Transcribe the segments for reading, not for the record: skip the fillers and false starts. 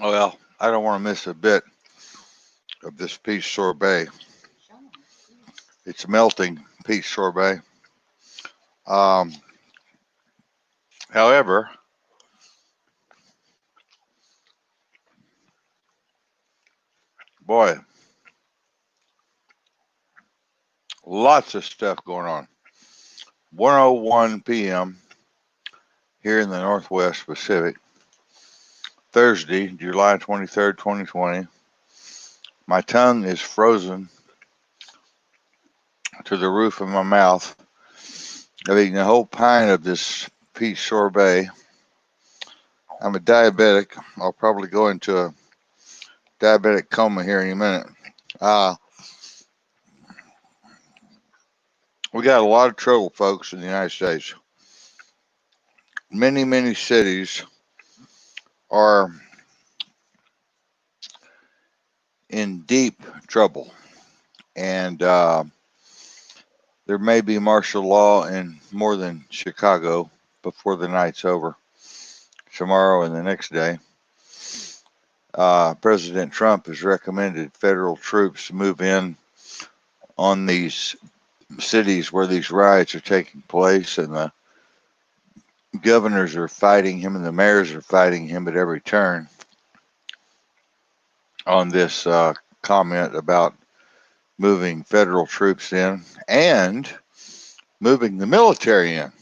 Well, I don't want to miss a bit of this peach sorbet. It's melting peach sorbet. Um, However, boy, lots of stuff going on. 1:01 p.m. here in the Northwest Pacific, Thursday, July 23rd, 2020. My tongue is frozen to the roof of my mouth. I've eaten a whole pint of this peach sorbet. I'm a diabetic. I'll probably go into a diabetic coma here in a minute. Uh, we got a lot of trouble, folks, in the United States. Many, many cities are in deep trouble, and there may be martial law in more than Chicago before the night's over, tomorrow and the next day. President Trump has recommended federal troops move in on these cities where these riots are taking place, and the governors are fighting him and the mayors are fighting him at every turn on this comment about moving federal troops in and moving the military in.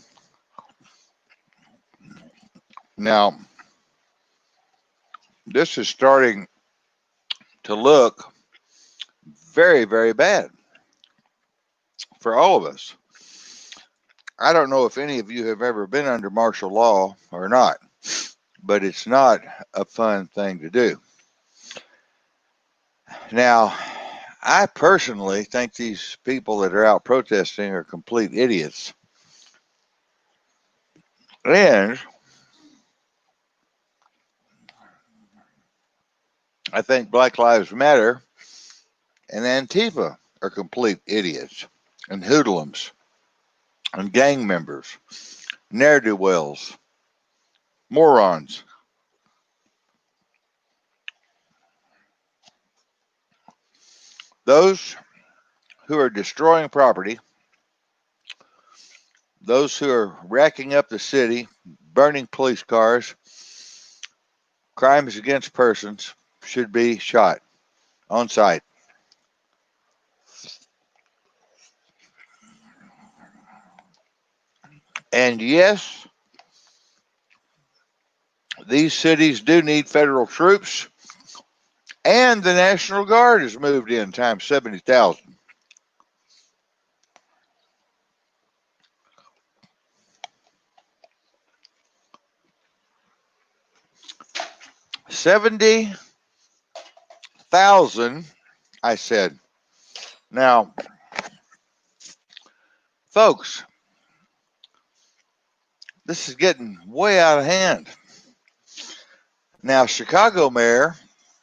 Now, this is starting to look very, very bad for all of us. I don't know if any of you have ever been under martial law or not, but it's not a fun thing to do. Now, I personally think these people that are out protesting are complete idiots. And I think Black Lives Matter and Antifa are complete idiots and hoodlums and gang members, ne'er-do-wells, morons. Those who are destroying property, those who are racking up the city, burning police cars, crimes against persons should be shot on sight. And yes, these cities do need federal troops, and the National Guard has moved in times 70,000. 70,000, I said. Now, folks, this is getting way out of hand. Now, Chicago mayor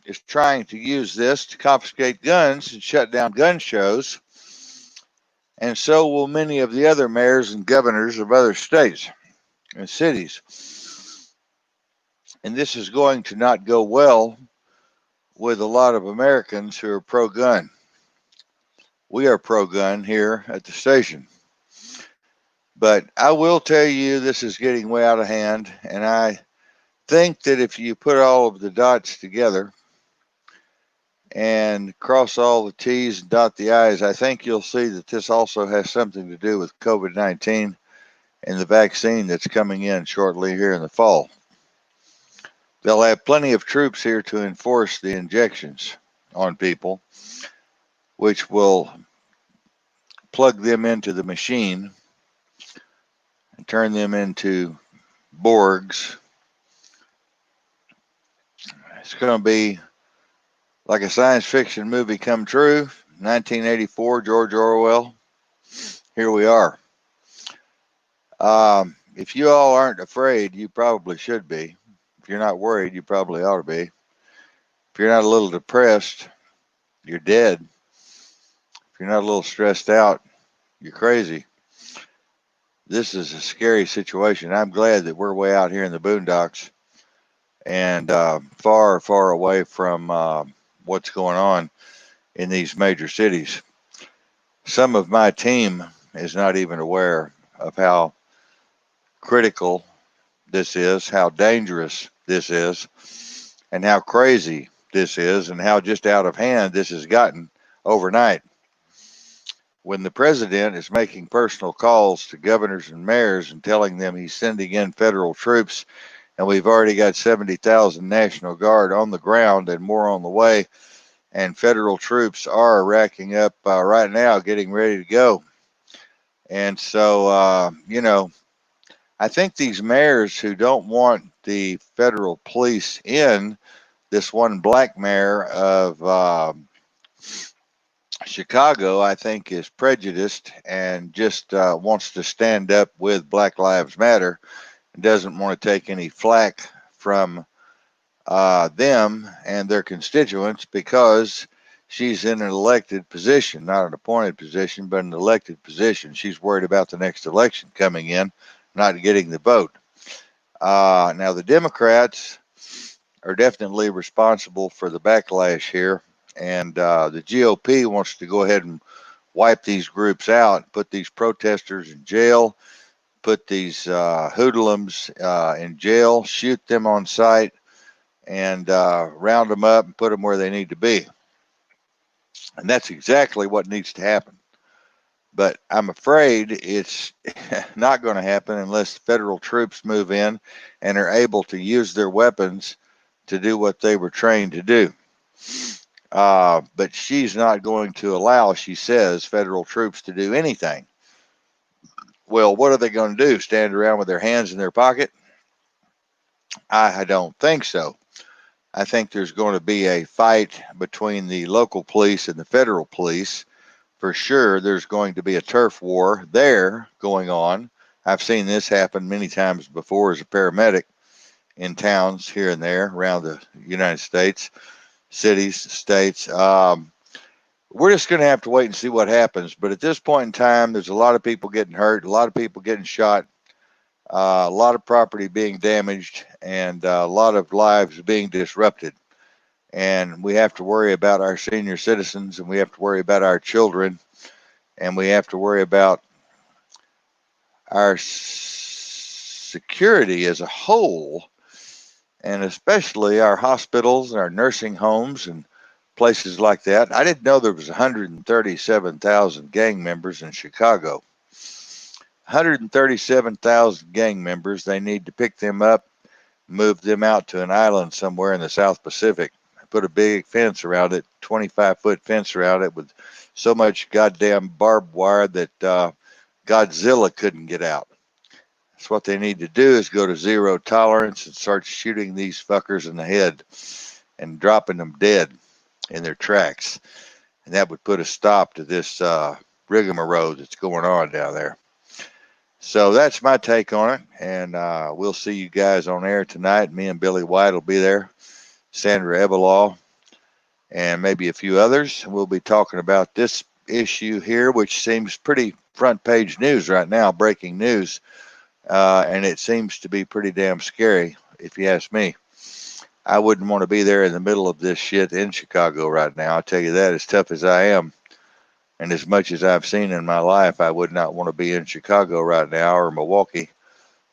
is trying to use this to confiscate guns and shut down gun shows, and so will many of the other mayors and governors of other states and cities. And this is going to not go well with a lot of Americans who are pro gun. We are pro gun here at the station. But I will tell you, this is getting way out of hand, and I think that if you put all of the dots together and cross all the T's and dot the I's, I think you'll see that this also has something to do with COVID-19 and the vaccine that's coming in shortly here in the fall. They'll have plenty of troops here to enforce the injections on people, which will plug them into the machine and turn them into Borgs. It's going to be like a science fiction movie come true. 1984, George Orwell. Here we are. If you all aren't afraid, you probably should be. If you're not worried, you probably ought to be. If you're not a little depressed, you're dead. If you're not a little stressed out, you're crazy. This is a scary situation. I'm glad that we're way out here in the boondocks and far, far away from what's going on in these major cities. Some of my team is not even aware of how critical this is, how dangerous this is, and how crazy this is, and how just out of hand this has gotten overnight. When the president is making personal calls to governors and mayors and telling them he's sending in federal troops, and we've already got 70,000 National Guard on the ground and more on the way, and federal troops are racking up right now, getting ready to go. And so, I think these mayors who don't want the federal police in, this one black mayor of Chicago, I think, is prejudiced and just wants to stand up with Black Lives Matter and doesn't want to take any flack from them and their constituents because she's in an elected position, not an appointed position, but an elected position. She's worried about the next election coming in, not getting the vote. Now, the Democrats are definitely responsible for the backlash here, and the GOP wants to go ahead and wipe these groups out, put these protesters in jail, put these hoodlums in jail, shoot them on sight, and round them up and put them where they need to be. And that's exactly what needs to happen. But I'm afraid it's not going to happen unless federal troops move in and are able to use their weapons to do what they were trained to do. But she's not going to allow, she says, federal troops to do anything. Well, what are they going to do? Stand around with their hands in their pocket? I don't think so. I think there's going to be a fight between the local police and the federal police. For sure, there's going to be a turf war there going on. I've seen this happen many times before as a paramedic in towns here and there around the United States, cities, states. We're just going to have to wait and see what happens. But at this point in time, there's a lot of people getting hurt, a lot of people getting shot, a lot of property being damaged, and a lot of lives being disrupted. And we have to worry about our senior citizens, and we have to worry about our children, and we have to worry about our security as a whole, and especially our hospitals and our nursing homes and places like that. I didn't know there was 137,000 gang members in Chicago. 137,000 gang members. They need to pick them up, move them out to an island somewhere in the South Pacific, put a big fence around it, 25-foot fence around it with so much goddamn barbed wire that Godzilla couldn't get out. That's what they need to do, is go to zero tolerance and start shooting these fuckers in the head and dropping them dead in their tracks. And that would put a stop to this rigmarole that's going on down there. So that's my take on it. And we'll see you guys on air tonight. Me and Billy White will be there, Sandra Ebelaw, and maybe a few others. We'll be talking about this issue here, which seems pretty front page news right now, breaking news. And it seems to be pretty damn scary, if you ask me. I wouldn't want to be there in the middle of this shit in Chicago right now. I'll tell you that, as tough as I am. And as much as I've seen in my life, I would not want to be in Chicago right now or Milwaukee.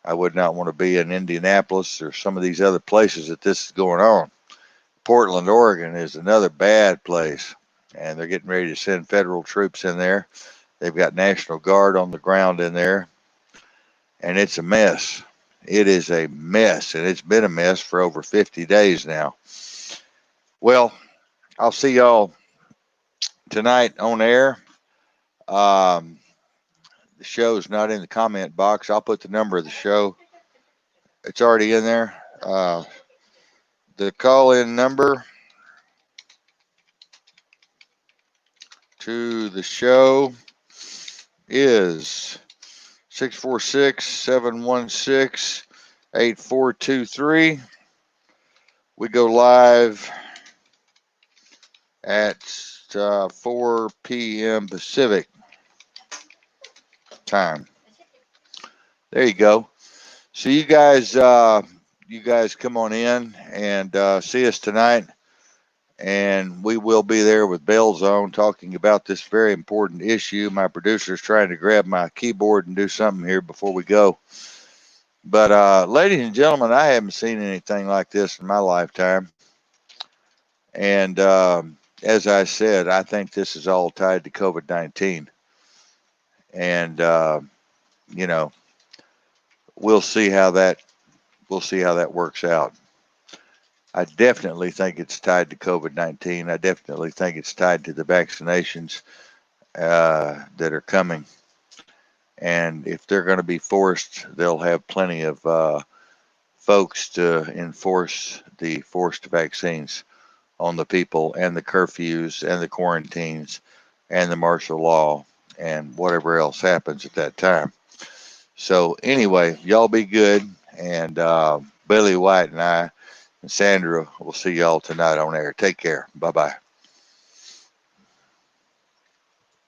I would not want to be in Indianapolis or some of these other places that this is going on. Portland, Oregon is another bad place. And they're getting ready to send federal troops in there. They've got National Guard on the ground in there. And it's a mess. It is a mess. And it's been a mess for over 50 days now. Well, I'll see y'all tonight on air. The show's not in the comment box. I'll put the number of the show. It's already in there. The call-in number to the show is 646-716-8423. We go live at 4 p.m. Pacific time. There you go. So you guys you guys come on in and see us tonight. And we will be there with bells on talking about this very important issue. My producer's trying to grab my keyboard and do something here before we go. But, ladies and gentlemen, I haven't seen anything like this in my lifetime. And as I said, I think this is all tied to COVID-19. And, you know, we'll see how that works out. I definitely think it's tied to COVID-19. I definitely think it's tied to the vaccinations that are coming. And if they're going to be forced, they'll have plenty of folks to enforce the forced vaccines on the people, and the curfews and the quarantines and the martial law and whatever else happens at that time. So anyway, y'all be good. And Billy White and I and Sandra will see y'all tonight on air. Take care. Bye bye.